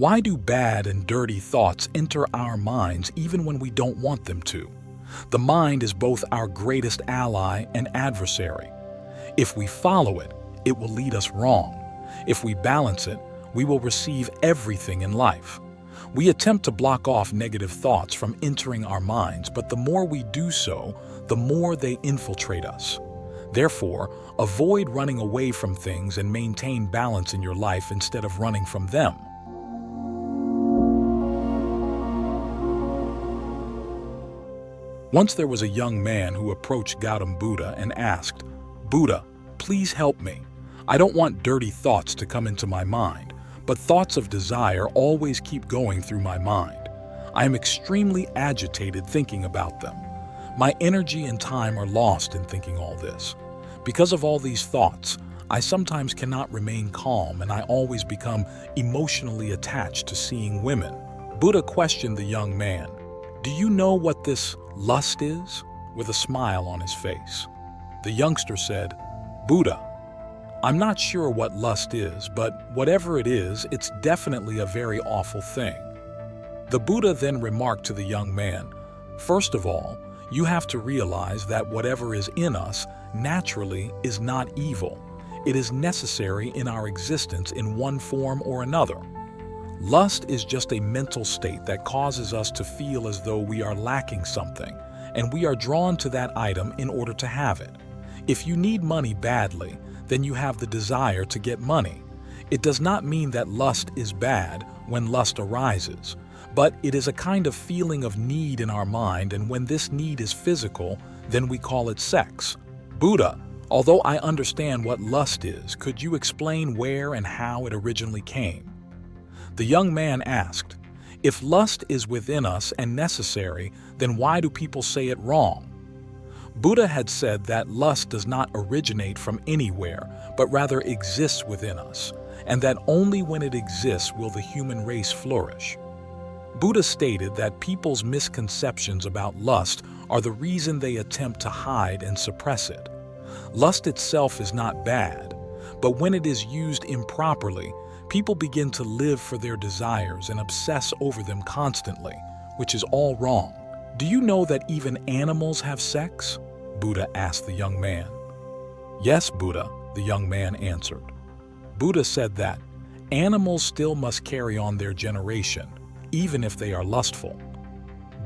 Why do bad and dirty thoughts enter our minds even when we don't want them to? The mind is both our greatest ally and adversary. If we follow it, it will lead us wrong. If we balance it, we will receive everything in life. We attempt to block off negative thoughts from entering our minds, but the more we do so, the more they infiltrate us. Therefore, avoid running away from things and maintain balance in your life instead of running from them. Once there was a young man who approached Gautam Buddha and asked, "Buddha, please help me. I don't want dirty thoughts to come into my mind, but thoughts of desire always keep going through my mind. I am extremely agitated thinking about them. My energy and time are lost in thinking all this. Because of all these thoughts, I sometimes cannot remain calm and I always become emotionally attached to seeing women." Buddha questioned the young man, "Do you know what this lust is?" with a smile on his face. The youngster said, "Buddha, I'm not sure what lust is, but whatever it is, it's definitely a very awful thing." The Buddha then remarked to the young man, "First of all, you have to realize that whatever is in us naturally is not evil. It is necessary in our existence in one form or another. Lust is just a mental state that causes us to feel as though we are lacking something, and we are drawn to that item in order to have it. If you need money badly, then you have the desire to get money. It does not mean that lust is bad when lust arises, but it is a kind of feeling of need in our mind, and when this need is physical, then we call it sex. Buddha, although I understand what lust is, could you explain where and how it originally came?" The young man asked, "If lust is within us and necessary, then why do people say it wrong?" Buddha had said that lust does not originate from anywhere, but rather exists within us, and that only when it exists will the human race flourish. Buddha stated that people's misconceptions about lust are the reason they attempt to hide and suppress it. Lust itself is not bad, but when it is used improperly, people begin to live for their desires and obsess over them constantly, which is all wrong. "Do you know that even animals have sex?" Buddha asked the young man. "Yes, Buddha," the young man answered. Buddha said that animals still must carry on their generation, even if they are lustful.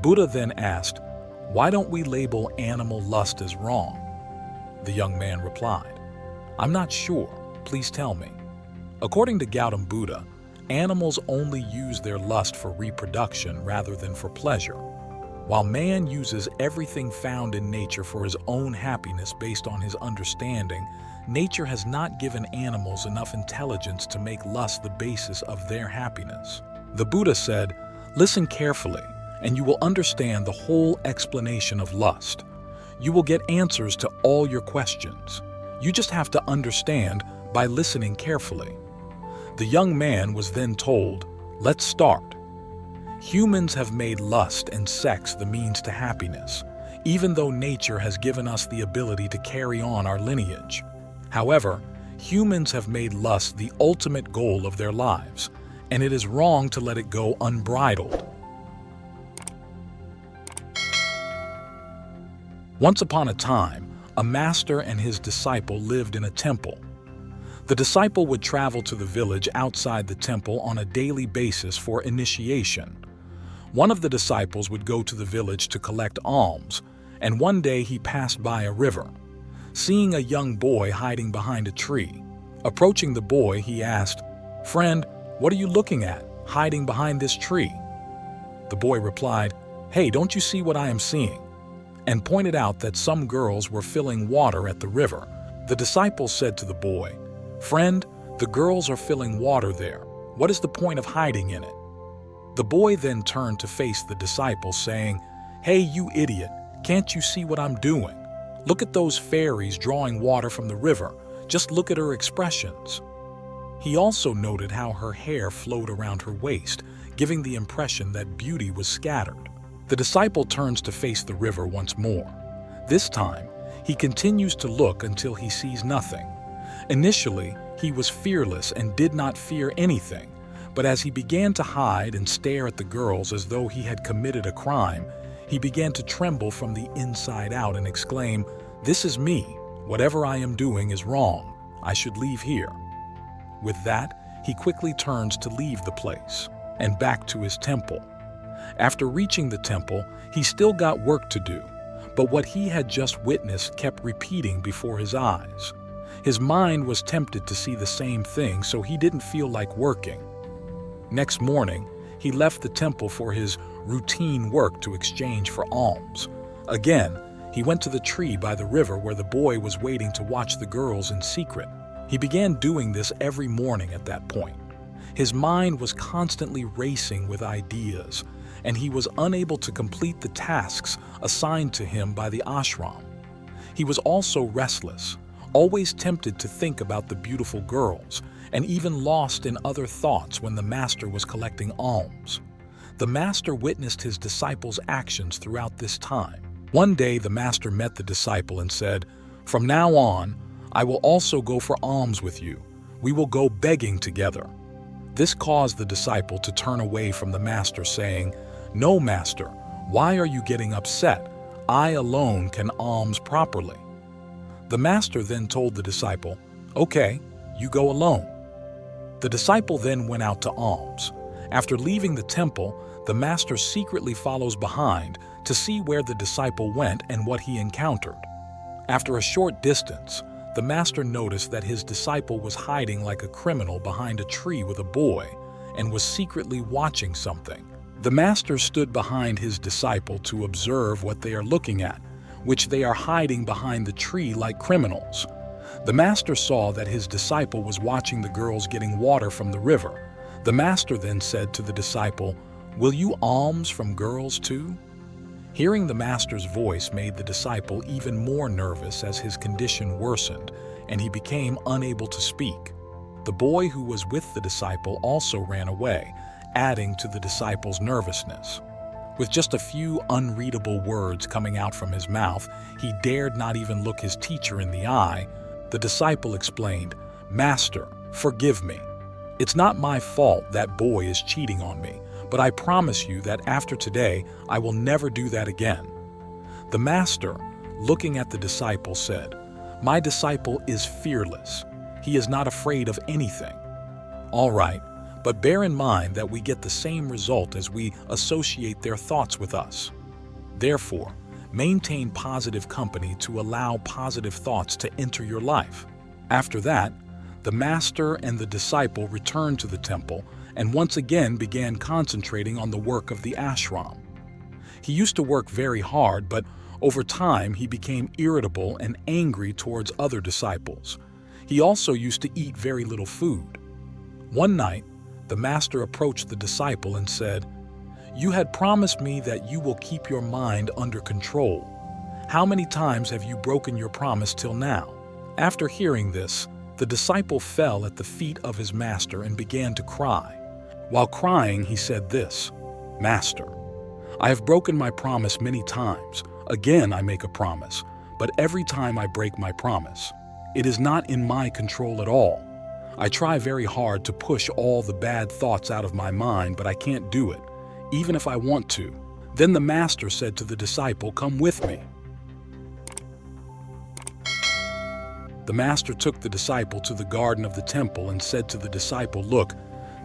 Buddha then asked, "Why don't we label animal lust as wrong?" The young man replied, "I'm not sure. Please tell me." According to Gautam Buddha, animals only use their lust for reproduction rather than for pleasure. While man uses everything found in nature for his own happiness based on his understanding, nature has not given animals enough intelligence to make lust the basis of their happiness. The Buddha said, "Listen carefully, and you will understand the whole explanation of lust. You will get answers to all your questions. You just have to understand by listening carefully." The young man was then told, "Let's start. Humans have made lust and sex the means to happiness, even though nature has given us the ability to carry on our lineage. However, humans have made lust the ultimate goal of their lives, and it is wrong to let it go unbridled." Once upon a time, a master and his disciple lived in a temple. The disciple would travel to the village outside the temple on a daily basis for initiation. One of the disciples would go to the village to collect alms, and one day he passed by a river. Seeing a young boy hiding behind a tree, approaching the boy, he asked, "Friend, what are you looking at, hiding behind this tree?" The boy replied, "Hey, don't you see what I am seeing?" and pointed out that some girls were filling water at the river. The disciple said to the boy, "Friend, the girls are filling water there. What is the point of hiding in it?" The boy then turned to face the disciple, saying, "Hey, you idiot, can't you see what I'm doing? Look at those fairies drawing water from the river. Just look at her expressions." He also noted how her hair flowed around her waist, giving the impression that beauty was scattered. The disciple turns to face the river once more. This time, he continues to look until he sees nothing. Initially, he was fearless and did not fear anything, But as he began to hide and stare at the girls as though he had committed a crime, he began to tremble from the inside out and exclaim, "This is me. Whatever I am doing is wrong. I should leave here." With that, he quickly turns to leave the place and back to his temple. After reaching the temple, he still got work to do, but what he had just witnessed kept repeating before his eyes. His mind was tempted to see the same thing, so he didn't feel like working. Next morning, he left the temple for his routine work to exchange for alms. Again, he went to the tree by the river where the boy was waiting to watch the girls in secret. He began doing this every morning at that point. His mind was constantly racing with ideas, and he was unable to complete the tasks assigned to him by the ashram. He was also restless, always tempted to think about the beautiful girls, and even lost in other thoughts when the master was collecting alms. The master witnessed his disciple's actions throughout this time. One day the master met the disciple and said, "From now on, I will also go for alms with you. We will go begging together." This caused the disciple to turn away from the master, saying, "No, master, why are you getting upset? I alone can alms properly." The master then told the disciple, "Okay, you go alone." The disciple then went out to alms. After leaving the temple, the master secretly follows behind to see where the disciple went and what he encountered. After a short distance, the master noticed that his disciple was hiding like a criminal behind a tree with a boy and was secretly watching something. The master stood behind his disciple to observe what they are looking at, which they are hiding behind the tree like criminals. The master saw that his disciple was watching the girls getting water from the river. The master then said to the disciple, "Will you alms from girls too?" Hearing the master's voice made the disciple even more nervous as his condition worsened and he became unable to speak. The boy who was with the disciple also ran away, adding to the disciple's nervousness. With just a few unreadable words coming out from his mouth, he dared not even look his teacher in the eye. The disciple explained, "Master, forgive me. It's not my fault that boy is cheating on me, but I promise you that after today, I will never do that again." The master, looking at the disciple, said, "My disciple is fearless. He is not afraid of anything." All right, but bear in mind that we get the same result as we associate their thoughts with us. Therefore, maintain positive company to allow positive thoughts to enter your life. After that, the master and the disciple returned to the temple and once again began concentrating on the work of the ashram. He used to work very hard, but over time he became irritable and angry towards other disciples. He also used to eat very little food. One night, the master approached the disciple and said, "You had promised me that you will keep your mind under control. How many times have you broken your promise till now?" After hearing this, the disciple fell at the feet of his master and began to cry. While crying, he said this, "Master, I have broken my promise many times. Again, I make a promise, but every time I break my promise, it is not in my control at all. I try very hard to push all the bad thoughts out of my mind, but I can't do it, even if I want to." Then the master said to the disciple, "Come with me." The master took the disciple to the garden of the temple and said to the disciple, "Look,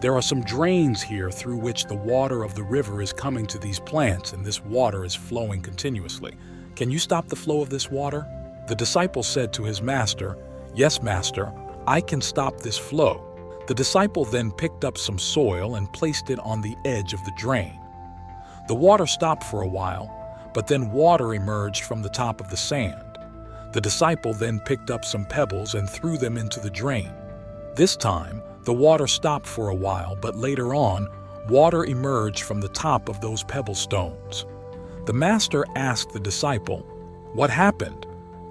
there are some drains here through which the water of the river is coming to these plants, and this water is flowing continuously. Can you stop the flow of this water?" The disciple said to his master, "Yes, master, I can stop this flow." The disciple then picked up some soil and placed it on the edge of the drain. The water stopped for a while, but then water emerged from the top of the sand. The disciple then picked up some pebbles and threw them into the drain. This time, the water stopped for a while, but later on, water emerged from the top of those pebble stones. The master asked the disciple, "What happened?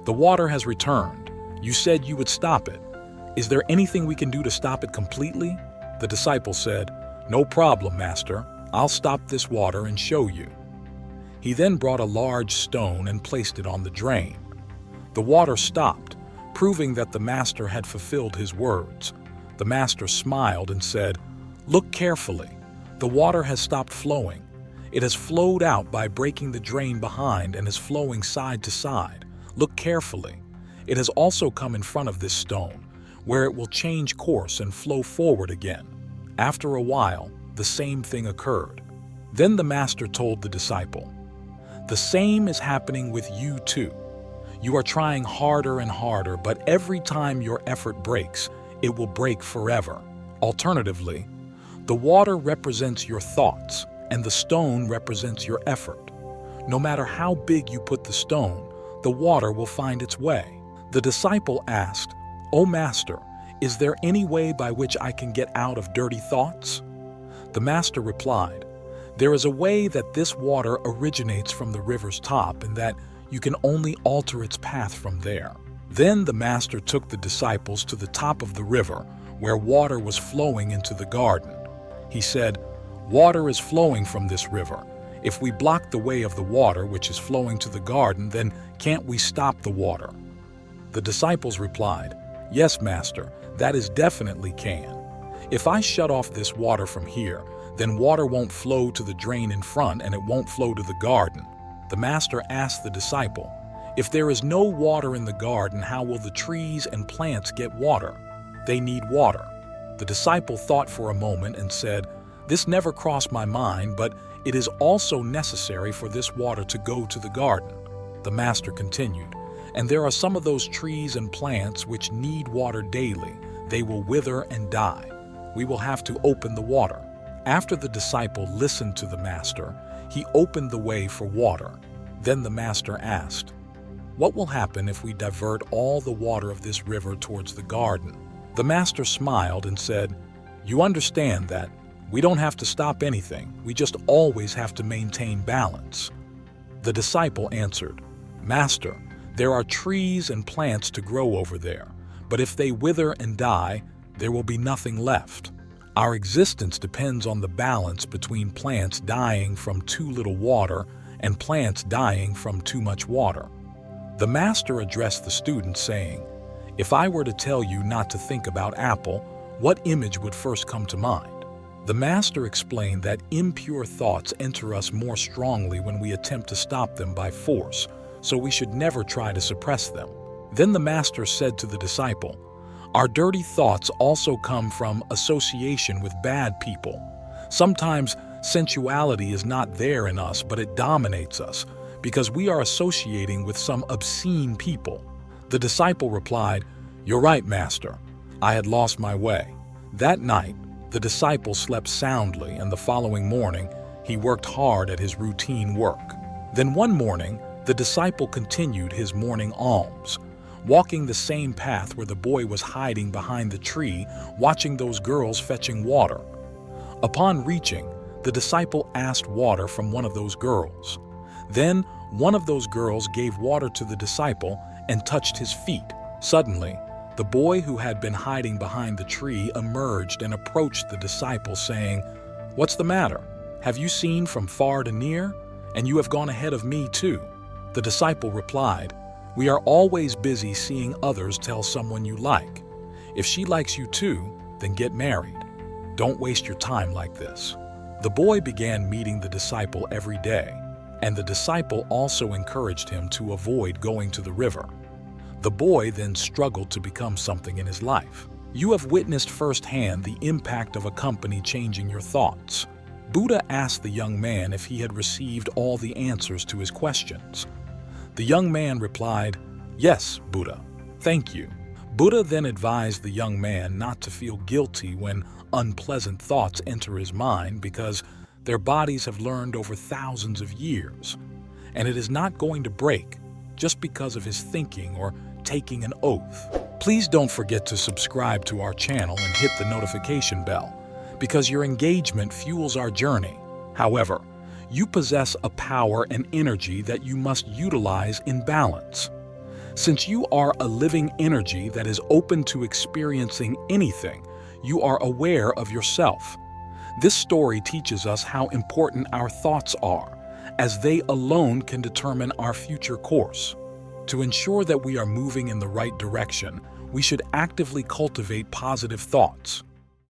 The water has returned. You said you would stop it. Is there anything we can do to stop it completely?" The disciple said, "No problem, master. I'll stop this water and show you." He then brought a large stone and placed it on the drain. The water stopped, proving that the master had fulfilled his words. The master smiled and said, Look carefully. The water has stopped flowing. It has flowed out by breaking the drain behind and is flowing side to side. Look carefully. It has also come in front of this stone, where it will change course and flow forward again. After a while, the same thing occurred. Then the master told the disciple, "The same is happening with you too. You are trying harder and harder, but every time your effort breaks, it will break forever." Alternatively, the water represents your thoughts, and the stone represents your effort. No matter how big you put the stone, the water will find its way. The disciple asked, "O Master, is there any way by which I can get out of dirty thoughts?" The master replied, "There is a way that this water originates from the river's top and that you can only alter its path from there." Then the master took the disciples to the top of the river where water was flowing into the garden. He said, "Water is flowing from this river. If we block the way of the water which is flowing to the garden, then can't we stop the water?" The disciples replied, "Yes, Master, that is definitely can. If I shut off this water from here, then water won't flow to the drain in front and it won't flow to the garden." The master asked the disciple, "If there is no water in the garden, how will the trees and plants get water? They need water." The disciple thought for a moment and said, "This never crossed my mind, but it is also necessary for this water to go to the garden." The master continued, "And there are some of those trees and plants which need water daily. They will wither and die. We will have to open the water." After the disciple listened to the master, he opened the way for water. Then the master asked, "What will happen if we divert all the water of this river towards the garden?" The master smiled and said, "You understand that we don't have to stop anything, we just always have to maintain balance." The disciple answered, "Master, there are trees and plants to grow over there, but if they wither and die, there will be nothing left. Our existence depends on the balance between plants dying from too little water and plants dying from too much water." The master addressed the student saying, "If I were to tell you not to think about apple, what image would first come to mind?" The master explained that impure thoughts enter us more strongly when we attempt to stop them by force, so we should never try to suppress them. Then the master said to the disciple, "Our dirty thoughts also come from association with bad people. Sometimes sensuality is not there in us, but it dominates us because we are associating with some obscene people." The disciple replied, "You're right, Master. I had lost my way." That night, the disciple slept soundly, and the following morning, he worked hard at his routine work. Then one morning, the disciple continued his morning alms, walking the same path where the boy was hiding behind the tree, watching those girls fetching water. Upon reaching, the disciple asked water from one of those girls. Then one of those girls gave water to the disciple and touched his feet. Suddenly, the boy who had been hiding behind the tree emerged and approached the disciple, saying, "What's the matter? Have you seen from far to near? And you have gone ahead of me too." The disciple replied, "We are always busy seeing others tell someone you like. If she likes you too, then get married. Don't waste your time like this." The boy began meeting the disciple every day, and the disciple also encouraged him to avoid going to the river. The boy then struggled to become something in his life. You have witnessed firsthand the impact of a company changing your thoughts. Buddha asked the young man if he had received all the answers to his questions. The young man replied, "Yes, Buddha, thank you." Buddha then advised the young man not to feel guilty when unpleasant thoughts enter his mind because their bodies have learned over thousands of years, and it is not going to break just because of his thinking or taking an oath. Please don't forget to subscribe to our channel and hit the notification bell, because your engagement fuels our journey. However, you possess a power and energy that you must utilize in balance. Since you are a living energy that is open to experiencing anything, you are aware of yourself. This story teaches us how important our thoughts are, as they alone can determine our future course. To ensure that we are moving in the right direction, we should actively cultivate positive thoughts.